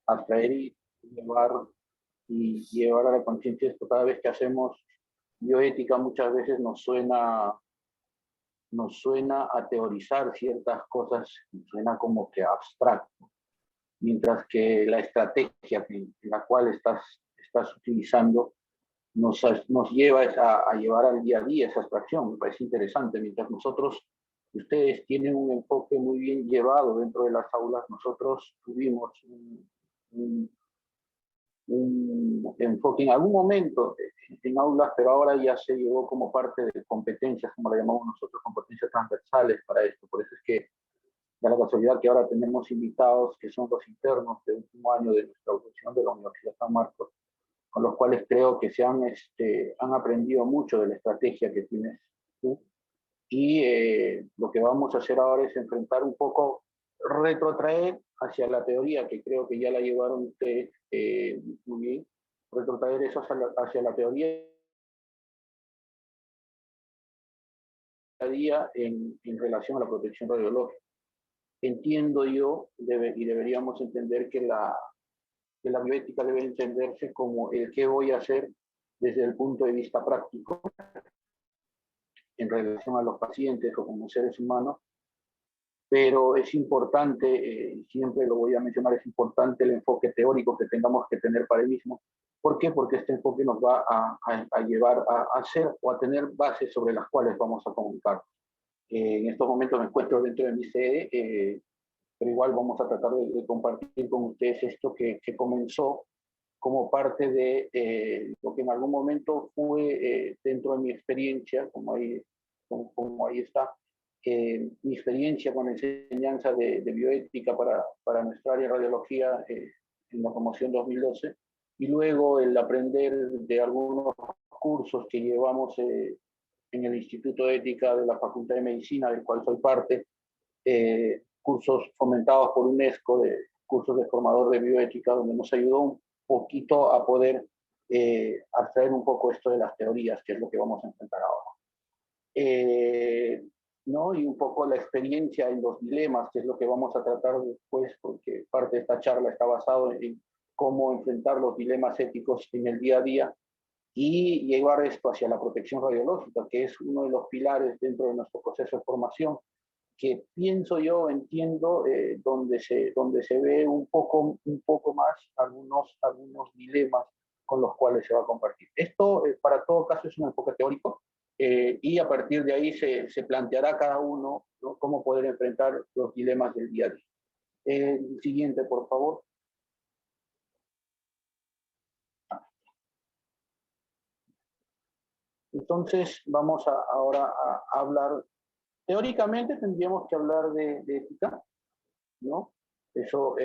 abstraer y llevar a la conciencia esto. Cada vez que hacemos bioética muchas veces nos suena a teorizar ciertas cosas, nos suena como que abstracto, mientras que la estrategia en la cual estás utilizando nos lleva a llevar al día a día esa abstracción. Me parece interesante. Mientras ustedes tienen un enfoque muy bien llevado dentro de las aulas, nosotros tuvimos un enfoque en algún momento en aulas, pero ahora ya se llevó como parte de competencias, como la llamamos nosotros, competencias transversales para esto. Por eso es que da la casualidad que ahora tenemos invitados que son los internos de último año de nuestra educación de la Universidad San Marcos, con los cuales creo que han aprendido mucho de la estrategia que tienes tú. Y lo que vamos a hacer ahora es enfrentar un poco, retrotraer hacia la teoría, que creo que ya la llevaron ustedes muy bien, retrotraer eso hacia la teoría día en relación a la protección radiológica. Entiendo yo, y deberíamos entender que la bioética debe entenderse como el qué voy a hacer desde el punto de vista práctico en relación a los pacientes o como seres humanos, pero es importante, siempre lo voy a mencionar, es importante el enfoque teórico que tengamos que tener para el mismo. ¿Por qué? Porque este enfoque nos va a llevar a hacer o a tener bases sobre las cuales vamos a comunicar. En estos momentos me encuentro dentro de mi sede, pero igual vamos a tratar de compartir con ustedes esto que comenzó como parte de lo que en algún momento fue dentro de mi experiencia, como ahí está, mi experiencia con la enseñanza de bioética para nuestra área de radiología en la promoción 2012, y luego el aprender de algunos cursos que llevamos en el Instituto de Ética de la Facultad de Medicina, del cual soy parte, cursos fomentados por UNESCO, cursos de formador de bioética, donde nos ayudó un poquito a poder abstraer un poco esto de las teorías, que es lo que vamos a enfrentar ahora. ¿No? Y un poco la experiencia en los dilemas, que es lo que vamos a tratar después, porque parte de esta charla está basado en cómo enfrentar los dilemas éticos en el día a día y llevar esto hacia la protección radiológica, que es uno de los pilares dentro de nuestro proceso de formación, que pienso yo, entiendo, donde se ve un poco más algunos dilemas con los cuales se va a compartir. Esto, para todo caso, es un enfoque teórico, y a partir de ahí se planteará cada uno, ¿no?, cómo poder enfrentar los dilemas del día a día. El siguiente, por favor. Entonces, vamos ahora a hablar. Teóricamente tendríamos que hablar de ética, ¿no? Eso,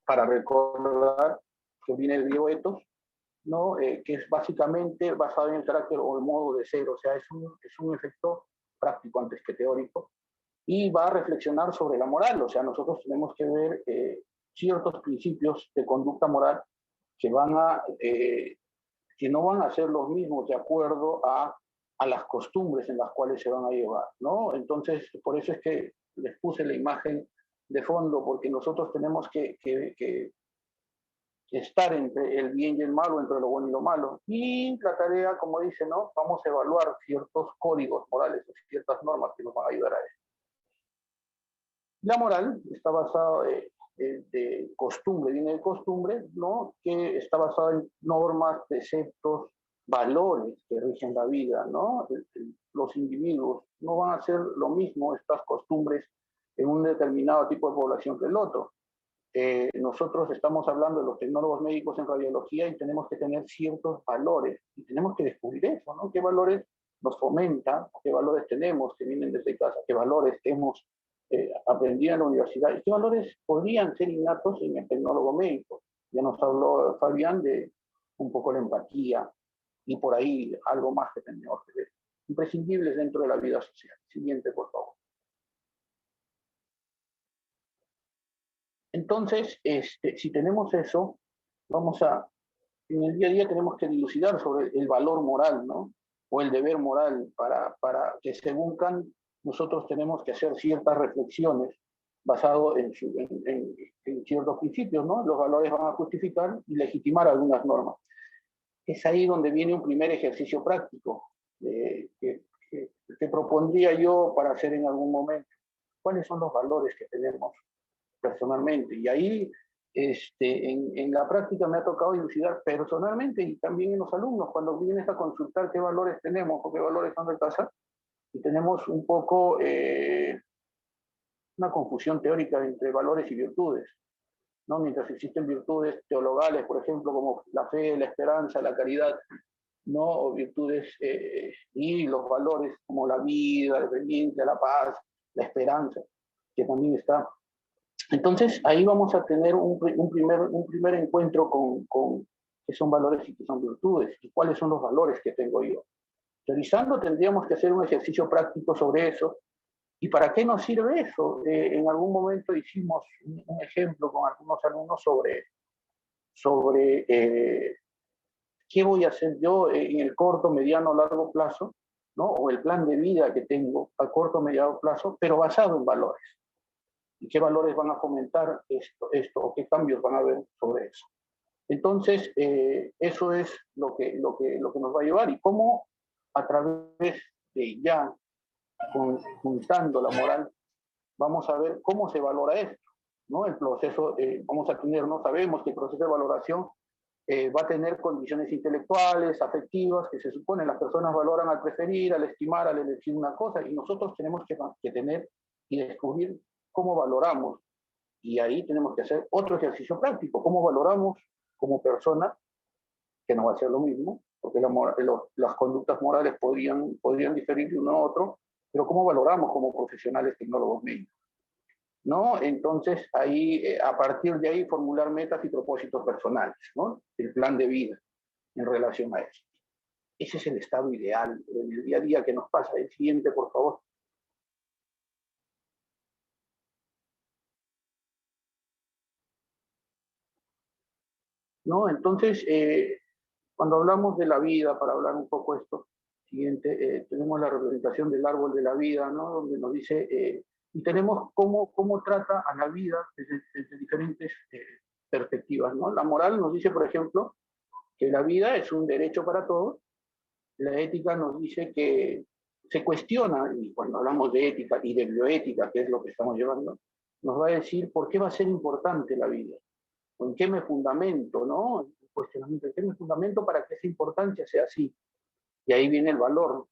para recordar que viene el griego ethos, ¿no? Que es básicamente basado en el carácter o el modo de ser, o sea, es un efecto práctico antes que teórico, y va a reflexionar sobre la moral, o sea, nosotros tenemos que ver ciertos principios de conducta moral que que no van a ser los mismos de acuerdo a las costumbres en las cuales se van a llevar, ¿no? Entonces, por eso es que les puse la imagen de fondo, porque nosotros tenemos que estar entre el bien y el malo, entre lo bueno y lo malo. Y la tarea, como dice, ¿no?, vamos a evaluar ciertos códigos morales, ciertas normas que nos van a ayudar a eso. La moral está basada de costumbre, viene de costumbre, ¿no?, que está basada en normas, preceptos, valores que rigen la vida, ¿no? Los individuos no van a hacer lo mismo, estas costumbres, en un determinado tipo de población que el otro. Nosotros estamos hablando de los tecnólogos médicos en radiología y tenemos que tener ciertos valores y tenemos que descubrir eso, ¿no? ¿Qué valores nos fomentan? ¿Qué valores tenemos que vienen desde casa? ¿Qué valores hemos aprendido en la universidad? ¿Y qué valores podrían ser innatos en el tecnólogo médico? Ya nos habló Fabián de un poco la empatía y por ahí algo más que tenemos que ver. Imprescindibles dentro de la vida social. Siguiente, por favor. Entonces, si tenemos eso, en el día a día tenemos que dilucidar sobre el valor moral, ¿no? O el deber moral, para que según Kant nosotros tenemos que hacer ciertas reflexiones basado en ciertos principios, ¿no? Los valores van a justificar y legitimar algunas normas. Es ahí donde viene un primer ejercicio práctico que propondría yo para hacer en algún momento. ¿Cuáles son los valores que tenemos personalmente? Y ahí, en la práctica me ha tocado dilucidar personalmente y también en los alumnos, cuando vienes a consultar qué valores tenemos o qué valores son de casa, y tenemos un poco una confusión teórica entre valores y virtudes, ¿no? Mientras existen virtudes teologales, por ejemplo, como la fe, la esperanza, la caridad, ¿no? O virtudes y los valores como la vida, la obediencia, la paz, la esperanza, que también está. Entonces, ahí vamos a tener un primer encuentro con qué son valores y qué son virtudes, y cuáles son los valores que tengo yo. Revisando, tendríamos que hacer un ejercicio práctico sobre eso. ¿Y para qué nos sirve eso? En algún momento hicimos un ejemplo con algunos alumnos sobre qué voy a hacer yo en el corto, mediano, largo plazo, ¿no? O el plan de vida que tengo a corto, mediano plazo, pero basado en valores. ¿Y qué valores van a fomentar esto o qué cambios van a haber sobre eso? Entonces, eso es lo que nos va a llevar y cómo a través de ya juntando la moral, vamos a ver cómo se valora esto, ¿no? El proceso, vamos a tener, no sabemos que el proceso de valoración va a tener condiciones intelectuales, afectivas, que se supone las personas valoran al preferir, al estimar, al elegir una cosa, y nosotros tenemos que tener y descubrir cómo valoramos. Y ahí tenemos que hacer otro ejercicio práctico, cómo valoramos como persona, que no va a ser lo mismo, porque las conductas morales podrían diferir de uno a otro, pero cómo valoramos como profesionales tecnólogos médicos, ¿no? Entonces, ahí, a partir de ahí, formular metas y propósitos personales, ¿no? El plan de vida en relación a eso. Ese es el estado ideal en el día a día que nos pasa. El siguiente, por favor. ¿No? Entonces, cuando hablamos de la vida, para hablar un poco esto, siguiente, tenemos la representación del árbol de la vida, ¿no? Donde nos dice, y tenemos cómo trata a la vida desde diferentes perspectivas, ¿no? La moral nos dice, por ejemplo, que la vida es un derecho para todos. La ética nos dice que se cuestiona, y cuando hablamos de ética y de bioética, que es lo que estamos llevando, nos va a decir por qué va a ser importante la vida, o en qué me fundamento, ¿no? El cuestionamiento, ¿en qué me fundamento para que esa importancia sea así? Y ahí viene el valor.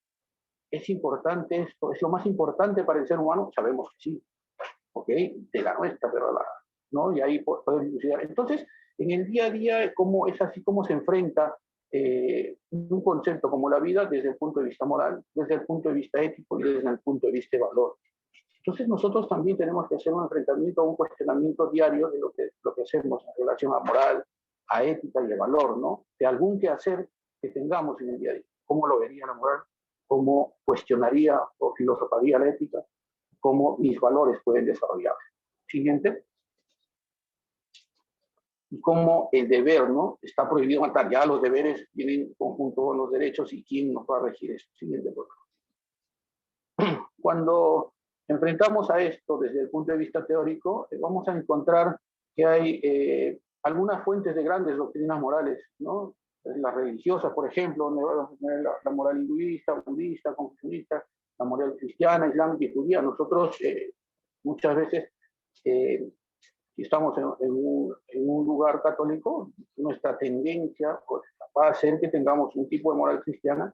¿Es importante esto? ¿Es lo más importante para el ser humano? Sabemos que sí, ¿ok? De la nuestra, pero ¿no? Y ahí podemos dilucidar. Entonces, en el día a día, es así como se enfrenta un concepto como la vida desde el punto de vista moral, desde el punto de vista ético y desde el punto de vista de valor. Entonces nosotros también tenemos que hacer un enfrentamiento, un cuestionamiento diario de lo que hacemos en relación a moral, a ética y a valor, ¿no? De algún quehacer que tengamos en el día a día. ¿Cómo lo vería la moral? ¿Cómo cuestionaría o filosofaría la ética? ¿Cómo mis valores pueden desarrollarse? Siguiente. Y cómo el deber, ¿no? Está prohibido matar. Ya los deberes vienen en conjunto con los derechos y quién nos va a regir esto. Siguiente, por favor. Cuando enfrentamos a esto desde el punto de vista teórico, vamos a encontrar que hay algunas fuentes de grandes doctrinas morales, ¿no? Las religiosas, por ejemplo, la moral hinduista, budista, confucianista, la moral cristiana, islámica y judía. Nosotros muchas veces, si estamos en un lugar católico, nuestra tendencia pues, va a ser que tengamos un tipo de moral cristiana.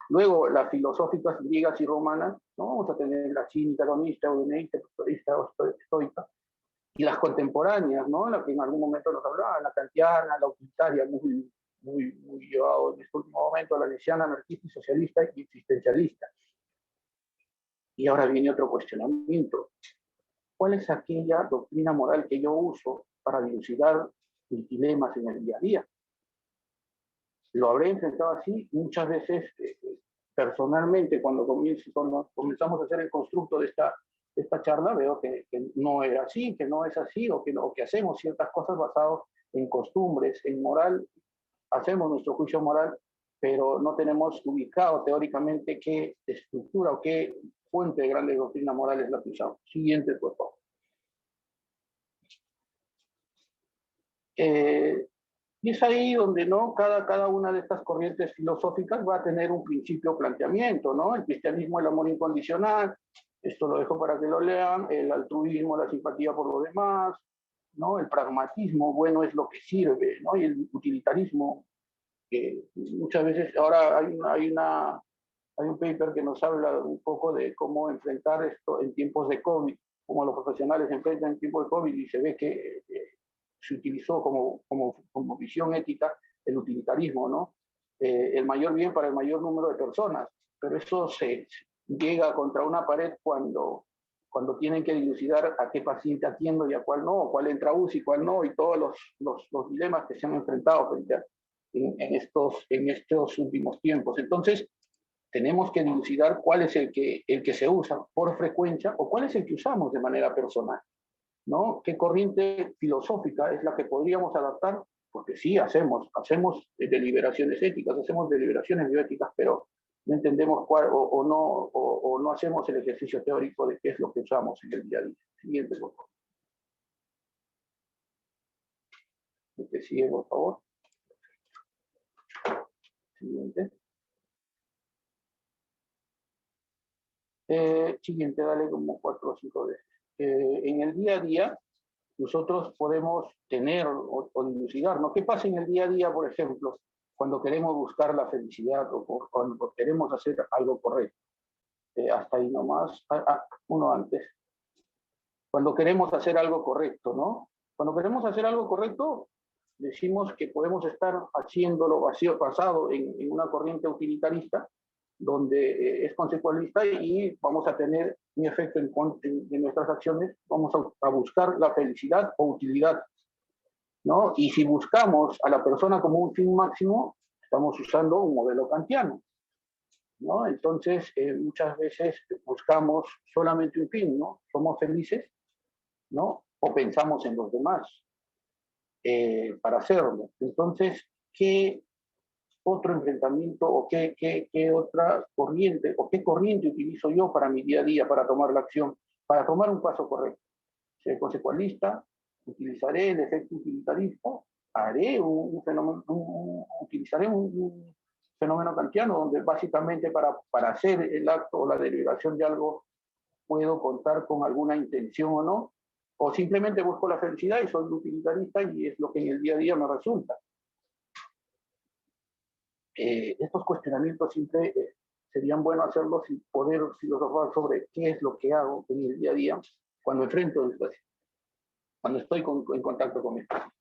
Luego, las filosóficas griegas y romanas, ¿no? Vamos a tener la cínica, hedonista, eudeneísta, estoica, y las contemporáneas, ¿no? La que en algún momento nos hablaba, la kantiana, la utilitaria, muy llevado en este último momento, la lesiana, anarquista y socialista y existencialista. Y ahora viene otro cuestionamiento. ¿Cuál es aquella doctrina moral que yo uso para dilucidar mis dilemas en el día a día? Lo habré enfrentado así muchas veces personalmente cuando comenzamos a hacer el constructo de esta charla, veo que no era así, que no es así, o que hacemos ciertas cosas basadas en costumbres, en moral, hacemos nuestro juicio moral, pero no tenemos ubicado teóricamente qué estructura o qué fuente de grandes doctrinas morales la que usamos. Siguiente, por favor. Y es ahí donde ¿no? cada una de estas corrientes filosóficas va a tener un principio planteamiento, ¿no? El cristianismo, el amor incondicional, esto lo dejo para que lo lean, el altruismo, la simpatía por los demás, ¿no? El pragmatismo, bueno, es lo que sirve, ¿no? Y el utilitarismo, que muchas veces, ahora hay un paper que nos habla un poco de cómo enfrentar esto en tiempos de COVID, cómo los profesionales enfrentan en tiempos de COVID y se ve que se utilizó como visión ética el utilitarismo, ¿no? El mayor bien para el mayor número de personas, pero eso se llega contra una pared cuando tienen que dilucidar a qué paciente atiendo y a cuál no, cuál entra a UCI, cuál no, y todos los dilemas que se han enfrentado frente a, en estos últimos tiempos. Entonces, tenemos que dilucidar cuál es el que se usa por frecuencia o cuál es el que usamos de manera personal, ¿no? ¿Qué corriente filosófica es la que podríamos adaptar? Porque sí, hacemos deliberaciones éticas, hacemos deliberaciones bioéticas, pero no entendemos cuál o no hacemos el ejercicio teórico de qué es lo que usamos en el día a día. Siguiente, por favor. El que sigue, por favor. Siguiente. Siguiente, dale como 4 o 5 veces. En el día a día, nosotros podemos tener o dilucidar, ¿no? ¿Qué pasa en el día a día, por ejemplo, cuando queremos buscar la felicidad o cuando queremos hacer algo correcto? Hasta ahí nomás, uno antes. Cuando queremos hacer algo correcto, ¿no? Cuando queremos hacer algo correcto, decimos que podemos estar haciéndolo basado en una corriente utilitarista, donde es consecuencialista y vamos a tener un efecto de nuestras acciones, vamos a buscar la felicidad o utilidad, ¿no? Y si buscamos a la persona como un fin máximo, estamos usando un modelo kantiano, ¿no? Entonces, muchas veces buscamos solamente un fin, ¿no? Somos felices, ¿no? O pensamos en los demás para hacerlo. Entonces, ¿qué otro enfrentamiento o qué otra corriente o qué corriente utilizo yo para mi día a día, para tomar la acción, para tomar un paso correcto? Soy consecuencialista, utilizaré el efecto utilitarista, haré un fenómeno, utilizaré un fenómeno kantiano donde básicamente para hacer el acto o la derivación de algo puedo contar con alguna intención o no, o simplemente busco la felicidad y soy utilitarista y es lo que en el día a día me resulta. Estos cuestionamientos siempre serían buenos hacerlos y poder filosofar sobre qué es lo que hago en el día a día cuando enfrento el situación, cuando estoy en contacto con mi paciente.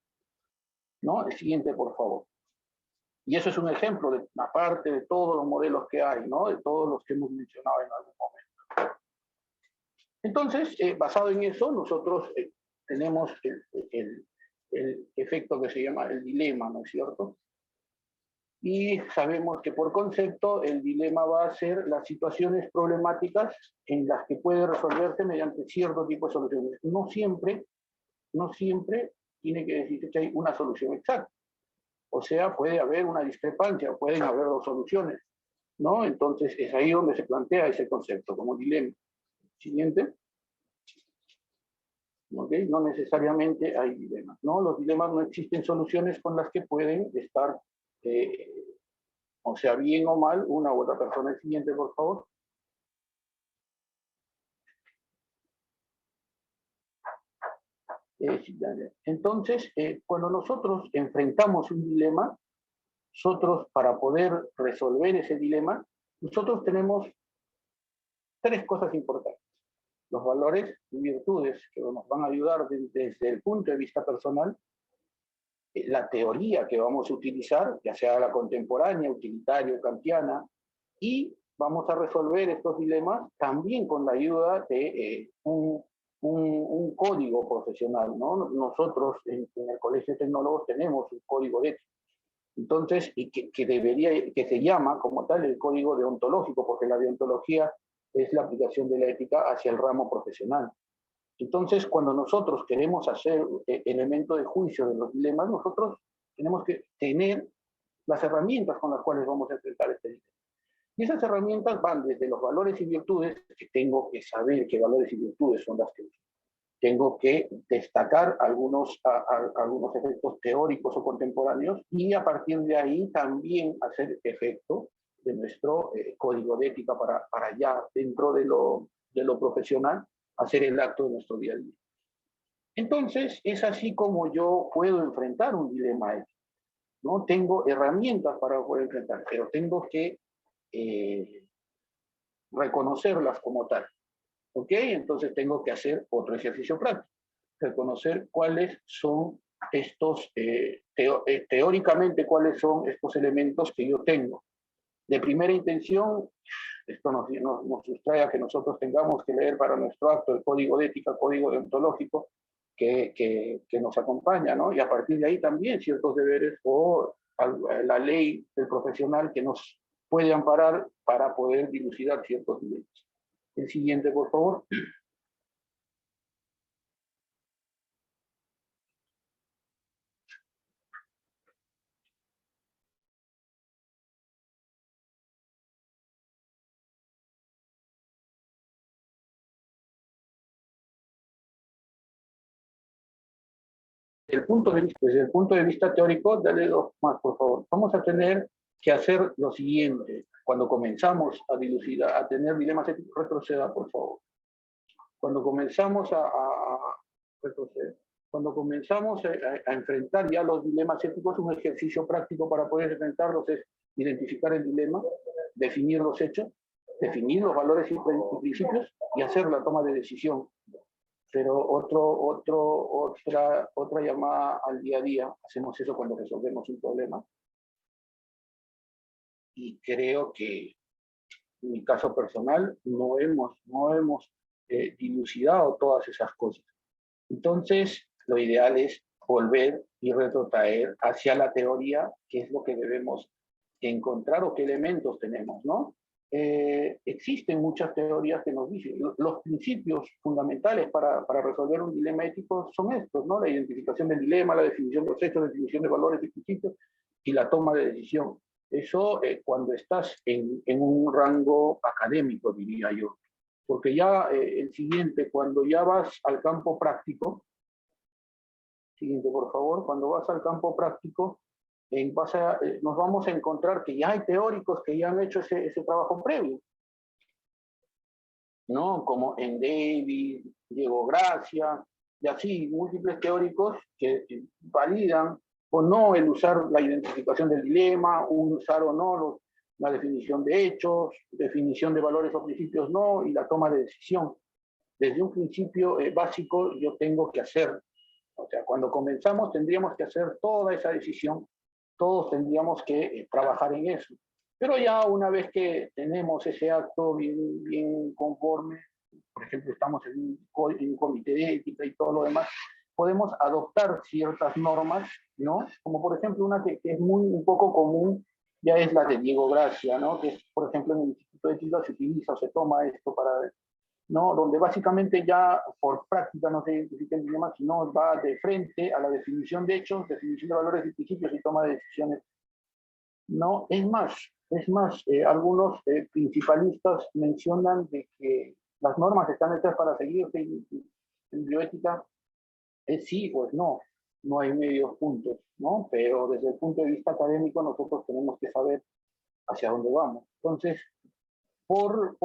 ¿No? El siguiente, por favor. Y eso es un ejemplo de una parte de todos los modelos que hay, ¿no? De todos los que hemos mencionado en algún momento. Entonces, basado en eso, nosotros tenemos el efecto que se llama el dilema, ¿no es cierto? Y sabemos que por concepto el dilema va a ser las situaciones problemáticas en las que puede resolverse mediante cierto tipo de soluciones. No siempre tiene que decirse que hay una solución exacta. O sea, puede haber una discrepancia, pueden haber dos soluciones, ¿no? Entonces es ahí donde se plantea ese concepto como dilema. Siguiente. ¿Okay? No necesariamente hay dilemas, ¿no? Los dilemas no existen soluciones con las que pueden estar, o sea, bien o mal, una u otra persona. El siguiente, por favor. Entonces, cuando nosotros enfrentamos un dilema, nosotros para poder resolver ese dilema, nosotros tenemos 3 cosas importantes. Los valores y virtudes que nos van a ayudar desde el punto de vista personal, la teoría que vamos a utilizar, ya sea la contemporánea, utilitaria o kantiana, y vamos a resolver estos dilemas también con la ayuda de un código profesional, ¿no? Nosotros en el Colegio de Tecnólogos tenemos un código ético. Entonces, y que se llama como tal el código deontológico, porque la deontología es la aplicación de la ética hacia el ramo profesional. Entonces, cuando nosotros queremos hacer elemento de juicio de los dilemas, nosotros tenemos que tener las herramientas con las cuales vamos a enfrentar este dilema. Y esas herramientas van desde los valores y virtudes, que tengo que saber qué valores y virtudes son las que uso. tengo que destacar algunos efectos teóricos o contemporáneos y a partir de ahí también hacer efecto de nuestro código de ética para ya dentro de lo profesional hacer el acto de nuestro día a día. Entonces, es así como yo puedo enfrentar un dilema ético, ¿no? Tengo herramientas para poder enfrentar, pero tengo que reconocerlas como tal. ¿Ok? Entonces tengo que hacer otro ejercicio práctico. Reconocer cuáles son estos, teóricamente, cuáles son estos elementos que yo tengo. De primera intención, esto nos sustrae a que nosotros tengamos que leer para nuestro acto el código de ética, código deontológico que nos acompaña, ¿no? Y a partir de ahí también ciertos deberes o la ley del profesional que nos puede amparar para poder dilucidar ciertos dilemas. El siguiente, por favor. Desde el punto de vista teórico, dale dos más, por favor. Vamos a tener que hacer lo siguiente. Cuando comenzamos a dilucidar, a tener dilemas éticos, retroceda, por favor. Cuando comenzamos retroceder, cuando comenzamos a enfrentar ya los dilemas éticos, un ejercicio práctico para poder enfrentarlos es identificar el dilema, definir los hechos, definir los valores y principios y hacer la toma de decisión. Pero otra llamada al día a día, hacemos eso cuando resolvemos un problema. Y creo que en mi caso personal no hemos dilucidado todas esas cosas. Entonces, lo ideal es volver y retrotraer hacia la teoría, qué es lo que debemos encontrar o qué elementos tenemos, ¿no? Existen muchas teorías que nos dicen, los principios fundamentales para resolver un dilema ético son estos, ¿no? La identificación del dilema, la definición de los hechos, la definición de valores y principios y la toma de decisión. Eso cuando estás en un rango académico, diría yo. Porque ya el siguiente, cuando ya vas al campo práctico, siguiente por favor, cuando vas al campo práctico, nos vamos a encontrar que ya hay teóricos que ya han hecho ese trabajo previo, ¿no? Como en Davis, Diego Gracia, y así múltiples teóricos que validan o no el usar la identificación del dilema, usar o no la definición de hechos, definición de valores o principios no, y la toma de decisión. Desde un principio básico yo tengo que hacer, o sea, cuando comenzamos tendríamos que hacer toda esa decisión, todos tendríamos que trabajar en eso. Pero ya una vez que tenemos ese acto bien conforme, por ejemplo, estamos en un comité de ética y todo lo demás, podemos adoptar ciertas normas, ¿no? Como por ejemplo una que es un poco común, ya es la de Diego Gracia, ¿no? Que es, por ejemplo, en el Instituto de Ética se utiliza o se toma esto para, ¿no? Donde básicamente ya por práctica no se identifica el dilema, sino va de frente a la definición de hechos, definición de valores y principios y toma de decisiones. No, es más, algunos principalistas mencionan de que las normas están hechas para seguirse en bioética es sí o es no, no hay medios puntos, ¿no? Pero desde el punto de vista académico nosotros tenemos que saber hacia dónde vamos. Entonces, por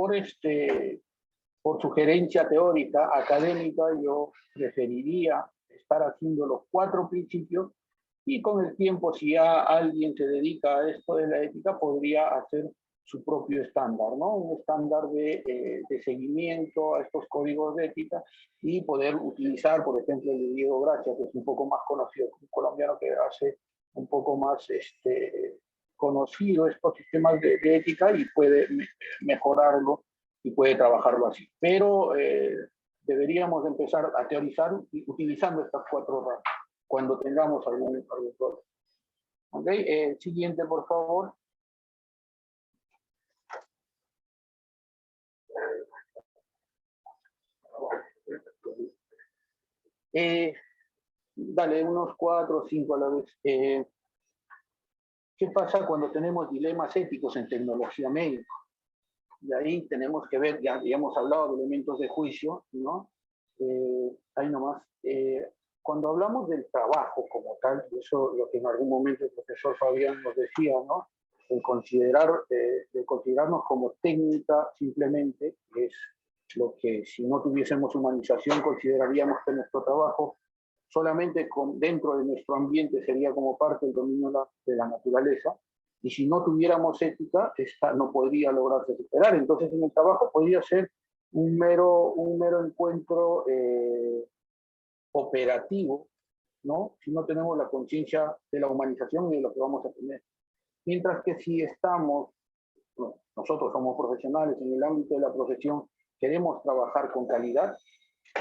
sugerencia teórica, académica, yo preferiría estar haciendo los 4 principios y con el tiempo, si ya alguien se dedica a esto de la ética, podría hacer su propio estándar, ¿no? Un estándar de seguimiento a estos códigos de ética y poder utilizar, por ejemplo, el de Diego Gracia, que es un poco más conocido, un colombiano que hace un poco más conocido estos sistemas de ética y puede mejorarlo y puede trabajarlo así. Pero deberíamos empezar a teorizar utilizando estas 4 ramas cuando tengamos algún problema. ¿Ok? Siguiente, por favor. Dale, unos 4 o 5 a la vez. ¿Qué pasa cuando tenemos dilemas éticos en tecnología médica? Y ahí tenemos que ver, ya hemos hablado de elementos de juicio, ¿no? ahí nomás. Cuando hablamos del trabajo como tal, eso lo que en algún momento el profesor Fabián nos decía, ¿no? El de considerarnos como técnica simplemente es lo que si no tuviésemos humanización consideraríamos que nuestro trabajo solamente dentro de nuestro ambiente sería como parte del dominio de la naturaleza, y si no tuviéramos ética, esta no podría lograrse superar. Entonces en el trabajo podría ser un mero encuentro operativo, ¿no? Si no tenemos la conciencia de la humanización y de lo que vamos a tener. Mientras que si estamos, bueno, nosotros somos profesionales en el ámbito de la profesión, queremos trabajar con calidad,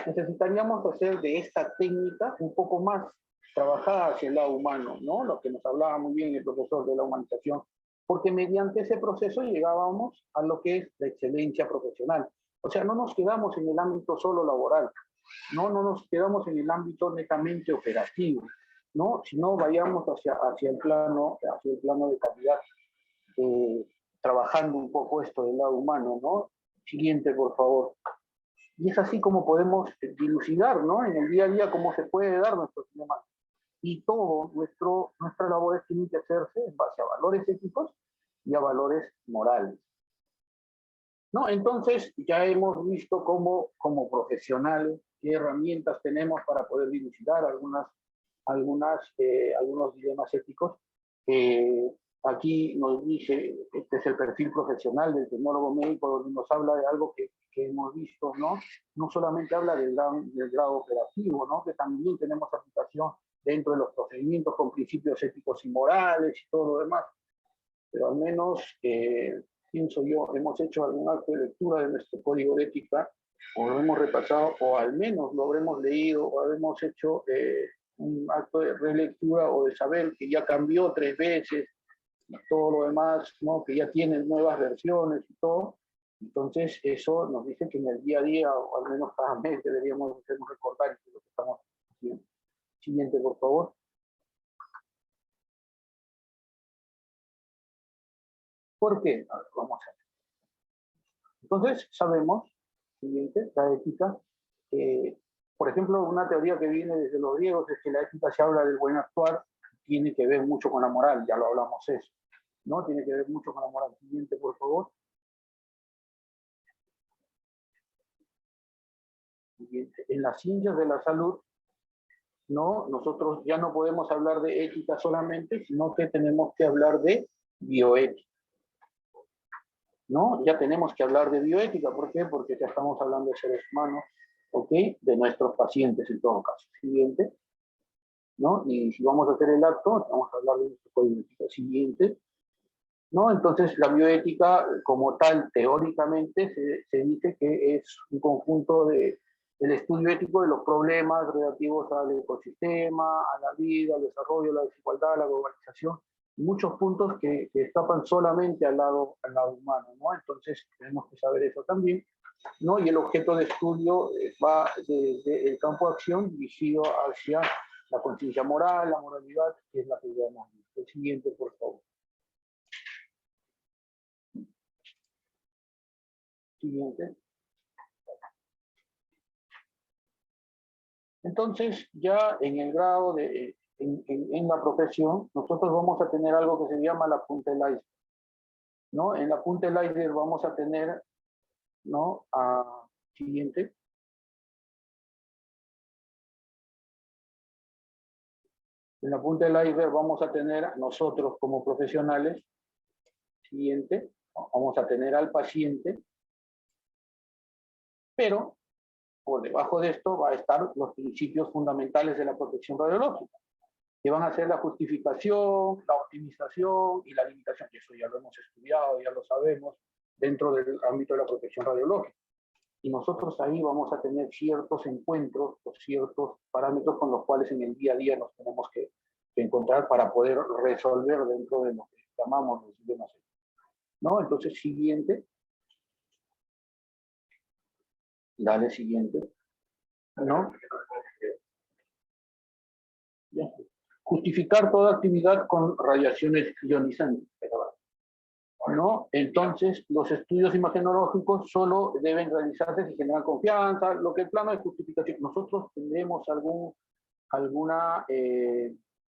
necesitaríamos hacer de esta técnica un poco más trabajada hacia el lado humano, ¿no? Lo que nos hablaba muy bien el profesor de la humanización, porque mediante ese proceso llegábamos a lo que es la excelencia profesional. O sea, no nos quedamos en el ámbito solo laboral, no nos quedamos en el ámbito netamente operativo, ¿no? Sino vayamos hacia el plano de calidad, trabajando un poco esto del lado humano, ¿no? Siguiente, por favor. Y es así como podemos dilucidar, ¿no? En el día a día cómo se puede dar nuestro sistema. Y todo nuestras labores tienen que hacerse en base a valores éticos y a valores morales, ¿no? Entonces ya hemos visto como profesionales qué herramientas tenemos para poder dilucidar algunos dilemas éticos. Aquí nos dice, este es el perfil profesional del tecnólogo médico, donde nos habla de algo que hemos visto, ¿no? No solamente habla del grado operativo, ¿no? Que también tenemos aplicación dentro de los procedimientos con principios éticos y morales y todo lo demás. Pero al menos, pienso yo, hemos hecho algún acto de lectura de nuestro código de ética, o lo hemos repasado, o al menos lo habremos leído, o habremos hecho un acto de relectura o de saber que ya cambió 3 veces, y todo lo demás, ¿no? Que ya tienen nuevas versiones y todo. Entonces, eso nos dice que en el día a día, o al menos cada mes, deberíamos hacernos recordar de lo que estamos haciendo. Siguiente, por favor. ¿Por qué? A ver, vamos a ver. Entonces, sabemos, siguiente, la ética. Por ejemplo, una teoría que viene desde los griegos es que la ética se habla del buen actuar, tiene que ver mucho con la moral, ya lo hablamos eso, ¿no? Tiene que ver mucho con la moral. Siguiente, por favor. Siguiente. En las ciencias de la salud, ¿no? Nosotros ya no podemos hablar de ética solamente, sino que tenemos que hablar de bioética, ¿no? Ya tenemos que hablar de bioética. ¿Por qué? Porque ya estamos hablando de seres humanos, ¿ok? De nuestros pacientes en todo caso. Siguiente, ¿no? Y si vamos a hacer el acto, vamos a hablar de nuestro código de ética. Siguiente, ¿no? Entonces, la bioética, como tal, teóricamente, se dice que es un conjunto del estudio ético de los problemas relativos al ecosistema, a la vida, al desarrollo, a la desigualdad, a la globalización, muchos puntos que escapan solamente al lado humano, ¿no? Entonces, tenemos que saber eso también, ¿no? Y el objeto de estudio va desde el campo de acción dirigido hacia la conciencia moral, la moralidad, que es la que llamamos. El siguiente, por favor. Siguiente. Entonces, ya en el grado en la profesión, nosotros vamos a tener algo que se llama la punta del iceberg, ¿no? En la punta del iceberg vamos a tener, ¿no? Siguiente. En la punta del iceberg vamos a tener nosotros como profesionales, siguiente, vamos a tener al paciente, pero por debajo de esto va a estar los principios fundamentales de la protección radiológica, que van a ser la justificación, la optimización y la limitación. Y eso ya lo hemos estudiado, ya lo sabemos, dentro del ámbito de la protección radiológica. Y nosotros ahí vamos a tener ciertos encuentros o ciertos parámetros con los cuales en el día a día nos tenemos que encontrar para poder resolver dentro de lo que llamamos los sistemas, ¿no? Entonces, siguiente. Dale, siguiente. ¿No? Ya. Justificar toda actividad con radiaciones ionizantes. ¿no? Entonces, los estudios imagenológicos solo deben realizarse si generan confianza, lo que el plano de justificación. Nosotros tendremos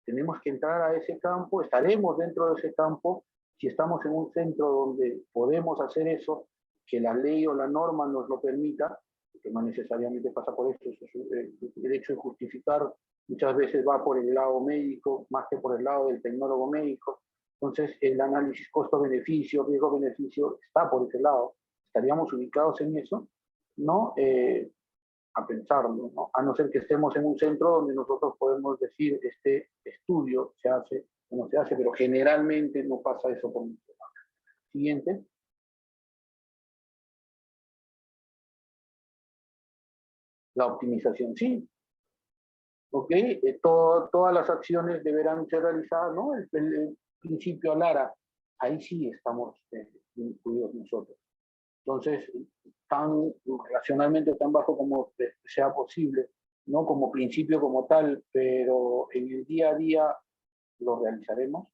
tenemos que entrar a ese campo, estaremos dentro de ese campo, si estamos en un centro donde podemos hacer eso, que la ley o la norma nos lo permita, que no necesariamente pasa por esto, el hecho de justificar muchas veces va por el lado médico, más que por el lado del tecnólogo médico. Entonces, el análisis costo-beneficio, riesgo-beneficio, está por ese lado. Estaríamos ubicados en eso, ¿no? A pensarlo, ¿no? A no ser que estemos en un centro donde nosotros podemos decir, este estudio se hace o no se hace, pero generalmente no pasa eso por nuestro lado. Siguiente. La optimización, sí. ¿Ok? Todas las acciones deberán ser realizadas, ¿no? El principio Lara, ahí sí estamos incluidos nosotros. Entonces, tan racionalmente, tan bajo como sea posible, no como principio como tal, pero en el día a día lo realizaremos.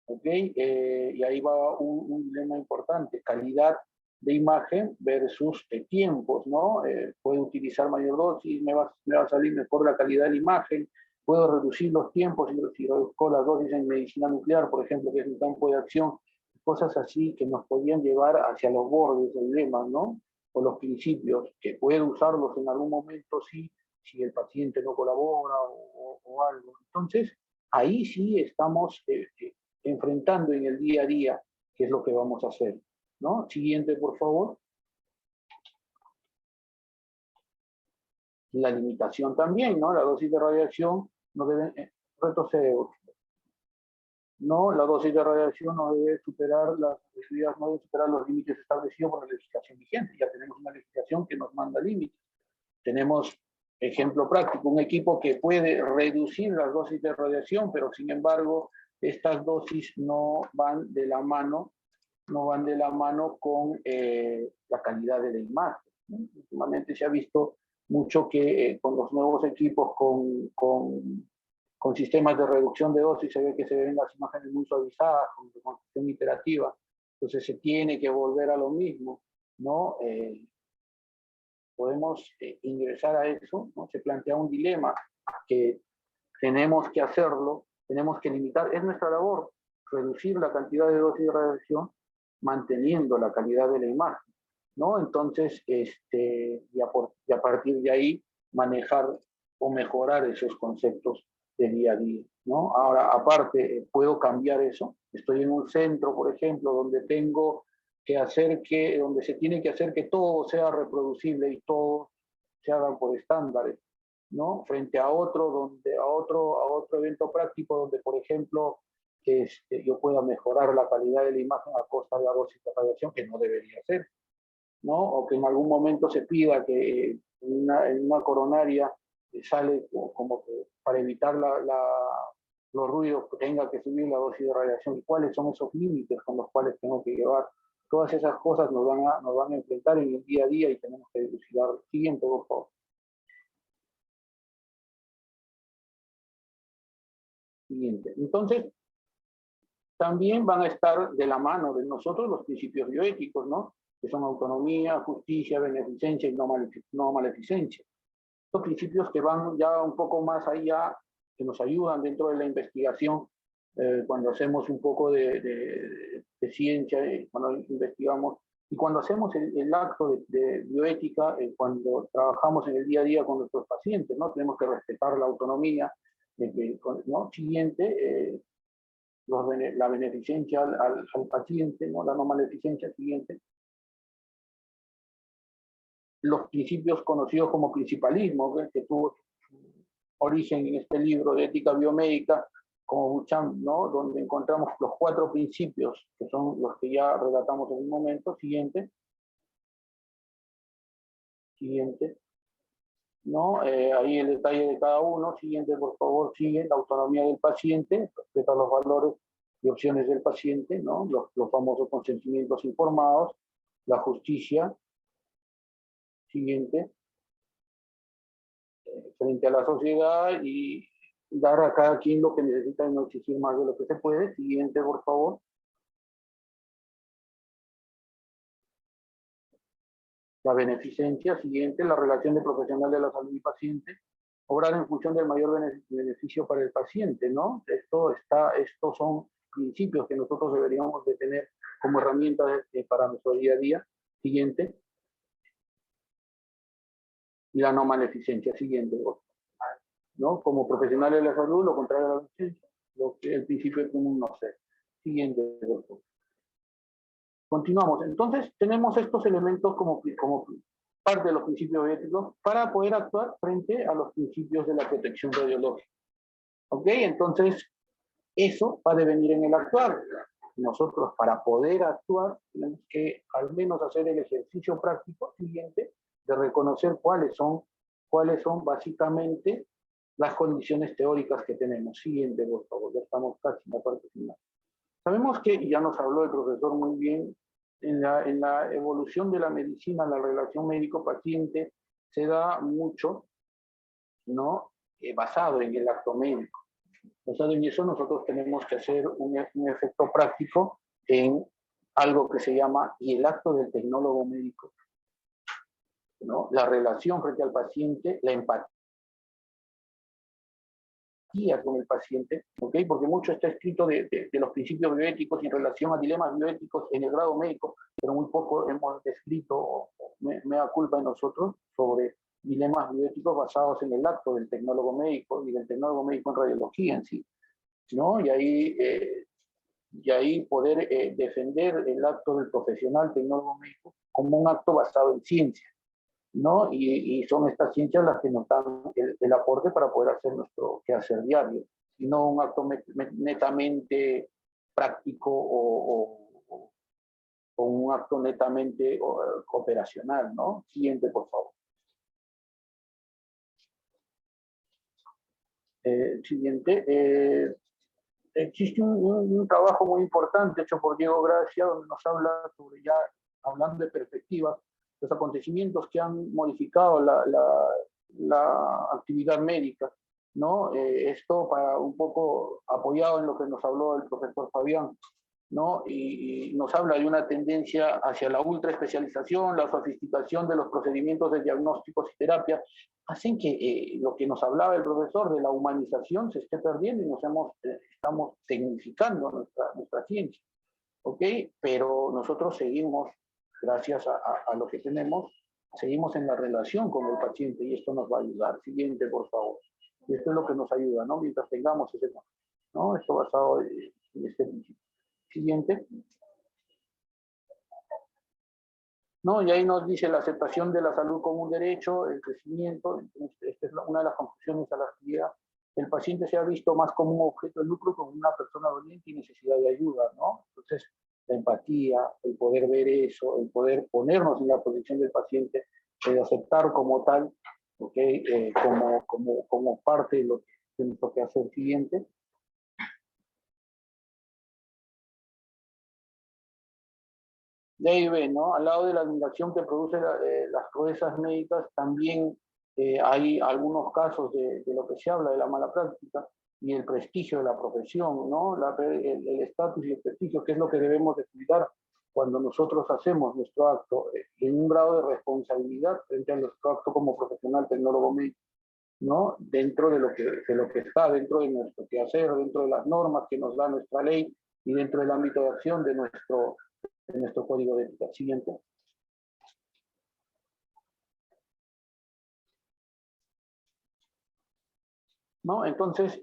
¿Ok? Y ahí va un dilema importante, calidad de imagen versus tiempos, ¿no? Puedo utilizar mayor dosis, me va a salir mejor la calidad de la imagen, puedo reducir los tiempos si reduzco las dosis en medicina nuclear, por ejemplo, que es un campo de acción, cosas así que nos podrían llevar hacia los bordes del dilema, ¿no? O los principios, que puedo usarlos en algún momento, sí, si el paciente no colabora o algo. Entonces, ahí sí estamos enfrentando en el día a día qué es lo que vamos a hacer, ¿no? Siguiente, por favor. La limitación también, ¿no? La dosis de radiación no debe, retrocedo, no, la dosis de radiación no debe superar no debe superar los límites establecidos por la legislación vigente. Ya tenemos una legislación que nos manda límites. Tenemos, ejemplo práctico, un equipo que puede reducir las dosis de radiación, pero sin embargo, estas dosis no van de la mano con la calidad de la imagen, ¿no? Últimamente se ha visto mucho que con los nuevos equipos con sistemas de reducción de dosis se ve que se ven las imágenes muy suavizadas, con reconstrucción iterativa. Entonces se tiene que volver a lo mismo, ¿no? Podemos ingresar a eso, ¿no? Se plantea un dilema que tenemos que hacerlo, tenemos que limitar, es nuestra labor, reducir la cantidad de dosis de radiación manteniendo la calidad de la imagen, ¿no? Entonces, y a partir de ahí manejar o mejorar esos conceptos de día a día, ¿no? Ahora, aparte, puedo cambiar eso. Estoy en un centro, por ejemplo, donde donde se tiene que hacer que todo sea reproducible y todo se haga por estándares, ¿no? Frente a otro evento práctico donde, por ejemplo, yo pueda mejorar la calidad de la imagen a costa de la dosis de radiación, que no debería ser, ¿no? O que en algún momento se pida que en una coronaria sale como que para evitar los ruidos tenga que subir la dosis de radiación. ¿Y cuáles son esos límites con los cuales tengo que llevar? Todas esas cosas nos van a enfrentar en el día a día y tenemos que dilucidar. Siguiente, por favor. Siguiente. Entonces, también van a estar de la mano de nosotros los principios bioéticos, ¿no? Que son autonomía, justicia, beneficencia y no maleficencia. Estos principios que van ya un poco más allá, que nos ayudan dentro de la investigación, cuando hacemos un poco de ciencia, cuando investigamos, y cuando hacemos el acto de bioética, cuando trabajamos en el día a día con nuestros pacientes, ¿no? Tenemos que respetar la autonomía, ¿no? Siguiente, la beneficencia al paciente, ¿no? La no maleficencia siguiente. Los principios conocidos como principalismo, que tuvo origen en este libro de ética biomédica, como Buchan, ¿no? Donde encontramos los 4 principios, que son los que ya relatamos en un momento. Siguiente. Siguiente. ¿No? Ahí el detalle de cada uno. Siguiente, por favor, sigue. La autonomía del paciente, respeta los valores y opciones del paciente, ¿no? Los famosos consentimientos informados. La justicia. Siguiente. Frente a la sociedad y dar a cada quien lo que necesita y no exigir más de lo que se puede. Siguiente, por favor. La beneficencia, siguiente, la relación de profesional de la salud y paciente, obrar en función del mayor beneficio para el paciente, ¿no? Estos son principios que nosotros deberíamos de tener como herramienta para nuestro día a día. Siguiente. Y la no maleficencia, siguiente, ¿no? Como profesionales de la salud, lo contrario a la beneficencia, lo que el principio común no sé. Siguiente, doctor. Continuamos. Entonces, tenemos estos elementos como parte de los principios éticos para poder actuar frente a los principios de la protección radiológica. ¿Ok? Entonces, eso va a devenir en el actuar. Nosotros, para poder actuar, tenemos que al menos hacer el ejercicio práctico siguiente de reconocer cuáles son básicamente las condiciones teóricas que tenemos. Siguiente, por favor, ya estamos casi en la parte final. Sabemos que, y ya nos habló el profesor muy bien, en la evolución de la medicina, la relación médico-paciente se da mucho, ¿no? Basado en el acto médico. Basado en eso, nosotros tenemos que hacer un efecto práctico en algo que se llama, y el acto del tecnólogo médico, ¿no? La relación frente al paciente, la empatía con el paciente, ¿ok? Porque mucho está escrito de los principios bioéticos en relación a dilemas bioéticos en el grado médico, pero muy poco hemos descrito, mea culpa de nosotros, sobre dilemas bioéticos basados en el acto del tecnólogo médico y del tecnólogo médico en radiología en sí, ¿no? Y ahí poder defender el acto del profesional tecnólogo médico como un acto basado en ciencia, ¿no? Y son estas ciencias las que nos dan el aporte para poder hacer nuestro quehacer diario, y no un acto netamente práctico o un acto netamente operacional, ¿no? Siguiente, por favor. Siguiente. Existe un trabajo muy importante hecho por Diego Gracia, donde nos habla sobre, ya hablando de perspectivas, los acontecimientos que han modificado la actividad médica, ¿no? Esto para un poco apoyado en lo que nos habló el profesor Fabián, ¿no? Y nos habla de una tendencia hacia la ultraespecialización, la sofisticación de los procedimientos de diagnósticos y terapia, hacen que lo que nos hablaba el profesor de la humanización se esté perdiendo y estamos tecnificando nuestra ciencia, ¿ok? Pero nosotros seguimos, gracias a lo que tenemos, seguimos en la relación con el paciente y esto nos va a ayudar. Siguiente, por favor. Y esto es lo que nos ayuda, ¿no? Mientras tengamos ese, ¿no? Esto basado en este principio. Siguiente. ¿No? Y ahí nos dice la aceptación de la salud como un derecho, el crecimiento. Esta es una de las conclusiones a las que llega. El paciente se ha visto más como un objeto de lucro, como una persona doliente y necesidad de ayuda, ¿no? Entonces, la empatía, el poder ver eso, el poder ponernos en la posición del paciente, el aceptar como tal, ¿okay? Como parte de lo que tenemos que hacer. Siguiente. De ahí ve, ¿no? Al lado de la admiración que produce las proezas médicas, también hay algunos casos de lo que se habla de la mala práctica y el prestigio de la profesión, ¿no? El estatus y el prestigio, que es lo que debemos de cuidar cuando nosotros hacemos nuestro acto en un grado de responsabilidad frente a nuestro acto como profesional tecnólogo médico, ¿no? Dentro de lo que está, dentro de nuestro quehacer, dentro de las normas que nos da nuestra ley y dentro del ámbito de acción de nuestro código de ética. Siguiente. ¿No? Entonces,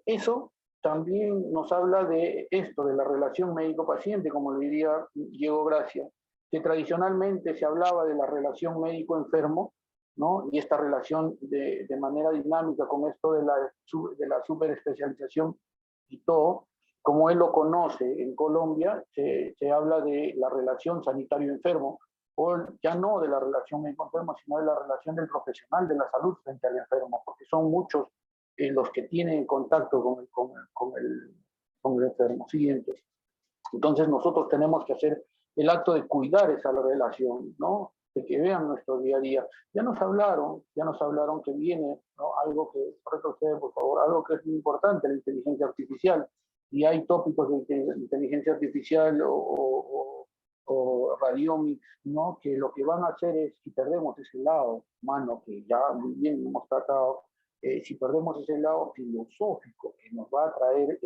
eso también nos habla de esto, de la relación médico-paciente, como lo diría Diego Gracia, que tradicionalmente se hablaba de la relación médico-enfermo, ¿no? Y esta relación de manera dinámica con esto de la superespecialización y todo, como él lo conoce en Colombia, se habla de la relación sanitario-enfermo, o ya no de la relación médico-enfermo, sino de la relación del profesional de la salud frente al enfermo, porque son muchos los que tienen contacto con el enfermo. Siguiente. Entonces nosotros tenemos que hacer el acto de cuidar esa relación, ¿no? De que vean nuestro día a día. Ya nos hablaron que viene, ¿no? Algo que, retrocede por favor, algo que es muy importante, la inteligencia artificial. Y hay tópicos de inteligencia artificial o o radiomics, ¿no? Que lo que van a hacer es, si perdemos ese lado humano, que ya muy bien hemos tratado, si perdemos ese lado filosófico que nos va a traer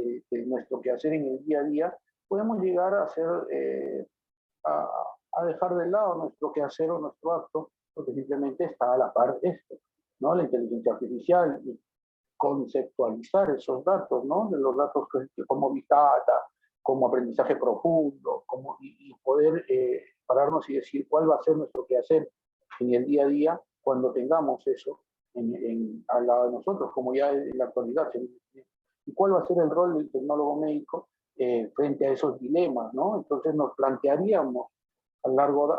nuestro quehacer en el día a día, podemos llegar a hacer, a, a dejar de lado nuestro quehacer o nuestro acto, porque simplemente está a la par de esto, ¿no? La inteligencia artificial, y conceptualizar esos datos, ¿no? De los datos como Big Data, como aprendizaje profundo, y poder pararnos y decir cuál va a ser nuestro quehacer en el día a día cuando tengamos eso al lado de nosotros, como ya en la actualidad. Y cuál va a ser el rol del tecnólogo médico frente a esos dilemas, ¿no? Entonces nos plantearíamos a largo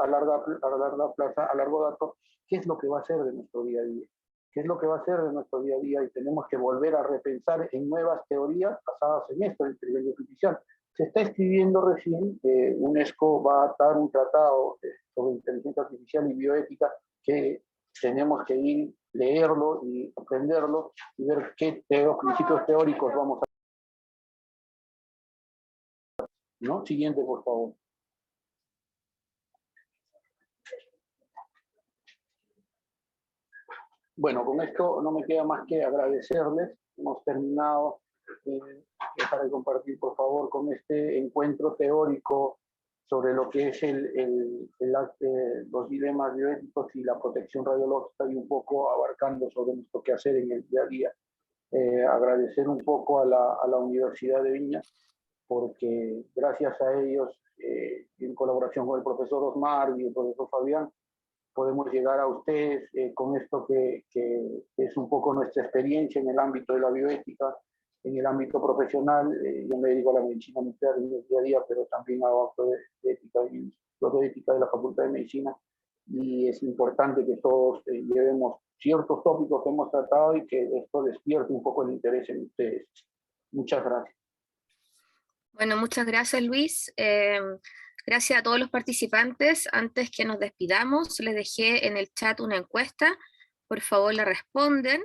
dato, qué es lo que va a ser de nuestro día a día, qué es lo que va a ser de nuestro día a día, y tenemos que volver a repensar en nuevas teorías basadas en esto, en inteligencia artificial. Se está escribiendo recién, UNESCO va a dar un tratado sobre inteligencia artificial y bioética que tenemos que ir, leerlo y aprenderlo y ver qué principios teóricos vamos a... ¿No? Siguiente, por favor. Bueno, con esto no me queda más que agradecerles. Hemos terminado para compartir, por favor, con este encuentro teórico sobre lo que es los dilemas bioéticos y la protección radiológica, y un poco abarcando sobre nuestro quehacer en el día a día. Agradecer un poco a la Universidad de Viña, porque gracias a ellos, en colaboración con el profesor Osmar y el profesor Fabián, podemos llegar a ustedes con esto que es un poco nuestra experiencia en el ámbito de la bioética, en el ámbito profesional. Yo me dedico a la medicina nuclear en el día a día, pero también hago actos de ética y de ética de la Facultad de Medicina, y es importante que todos llevemos ciertos tópicos que hemos tratado y que esto despierte un poco el interés en ustedes. Muchas gracias. Bueno, muchas gracias, Luis. Gracias a todos los participantes. Antes que nos despidamos, les dejé en el chat una encuesta. Por favor, la responden.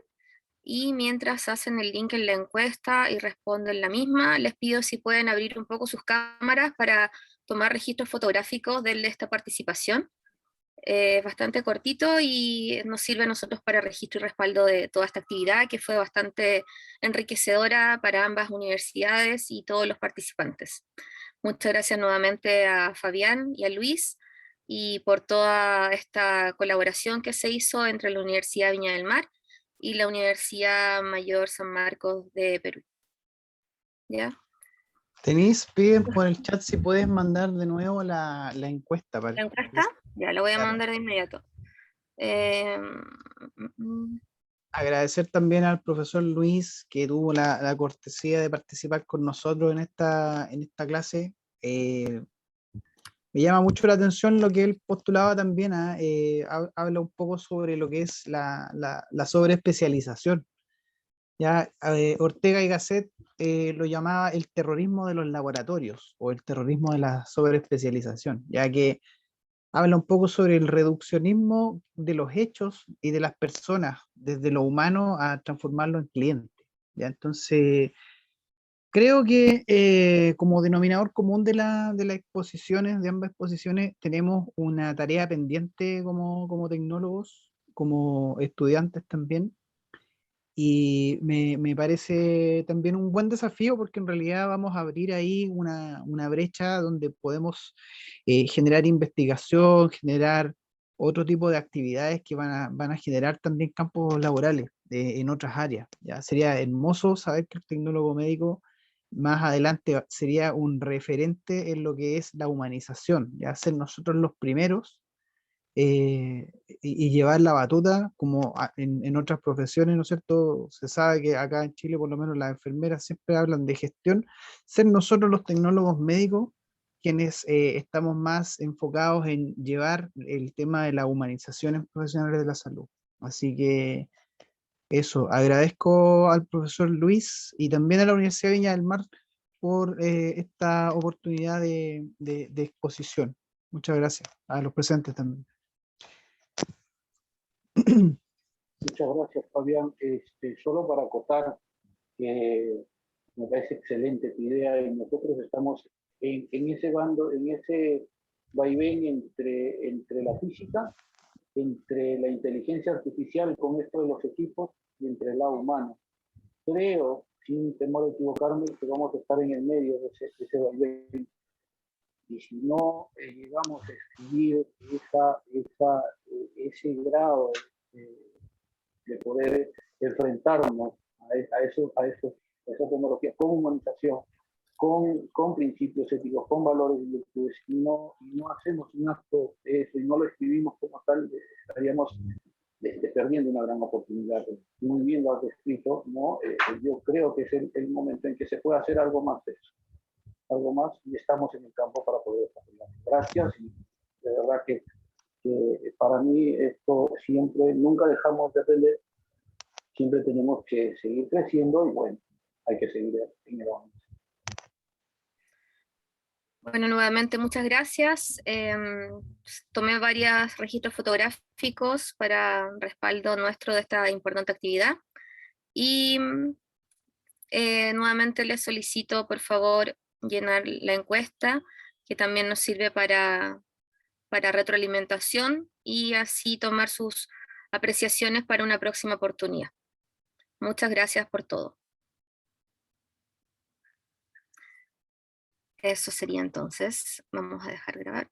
Y mientras hacen el link en la encuesta y responden la misma, les pido si pueden abrir un poco sus cámaras para tomar registros fotográficos de esta participación. Bastante cortito y nos sirve a nosotros para registro y respaldo de toda esta actividad, que fue bastante enriquecedora para ambas universidades y todos los participantes. Muchas gracias nuevamente a Fabián y a Luis, y por toda esta colaboración que se hizo entre la Universidad Viña del Mar y la Universidad Mayor San Marcos de Perú. ¿Ya? Denise, piden por el chat si puedes mandar de nuevo la encuesta. ¿La encuesta? Ya, la voy a mandar de inmediato. Agradecer también al profesor Luis, que tuvo la cortesía de participar con nosotros en esta clase. Me llama mucho la atención lo que él postulaba también. Habla un poco sobre lo que es la sobreespecialización. Ya, Ortega y Gasset lo llamaba el terrorismo de los laboratorios o el terrorismo de la sobreespecialización, ya que habla un poco sobre el reduccionismo de los hechos y de las personas, desde lo humano a transformarlo en cliente. ¿Ya? Entonces, creo que como denominador común de las exposiciones, de ambas exposiciones, tenemos una tarea pendiente como tecnólogos, como estudiantes también. Y me parece también un buen desafío, porque en realidad vamos a abrir ahí una brecha donde podemos generar investigación, generar otro tipo de actividades que van a generar también campos laborales en otras áreas. ¿Ya? Sería hermoso saber que el tecnólogo médico más adelante sería un referente en lo que es la humanización, ya ser nosotros los primeros y llevar la batuta como en otras profesiones, ¿no es cierto? Se sabe que acá en Chile, por lo menos las enfermeras siempre hablan de gestión, ser nosotros los tecnólogos médicos quienes estamos más enfocados en llevar el tema de la humanización en profesionales de la salud. Así que eso, agradezco al profesor Luis y también a la Universidad de Viña del Mar por esta oportunidad de exposición. Muchas gracias a los presentes también. Muchas gracias, Fabián. Solo para acotar que me parece excelente tu idea, y nosotros estamos en ese bando, en ese vaivén entre la física, entre la inteligencia artificial con esto de los equipos y entre el lado humano. Creo, sin temor a equivocarme, que vamos a estar en el medio de ese vaivén. Y si no llegamos a escribir ese grado de poder enfrentarnos a esa tecnología con humanización, con principios éticos, con valores y virtudes, y no hacemos un acto de eso y no lo escribimos como tal, estaríamos perdiendo una gran oportunidad. Muy bien lo has descrito, ¿no? Yo creo que es el momento en que se puede hacer algo más de eso, algo más, y estamos en el campo para poder desarrollar. Gracias, y de verdad que para mí esto siempre, nunca dejamos de aprender, siempre tenemos que seguir creciendo y bueno, hay que seguir en el avance. Bueno, nuevamente muchas gracias. Tomé varios registros fotográficos para respaldo nuestro de esta importante actividad. Y nuevamente les solicito, por favor, llenar la encuesta, que también nos sirve para retroalimentación y así tomar sus apreciaciones para una próxima oportunidad. Muchas gracias por todo. Eso sería entonces. Vamos a dejar grabar.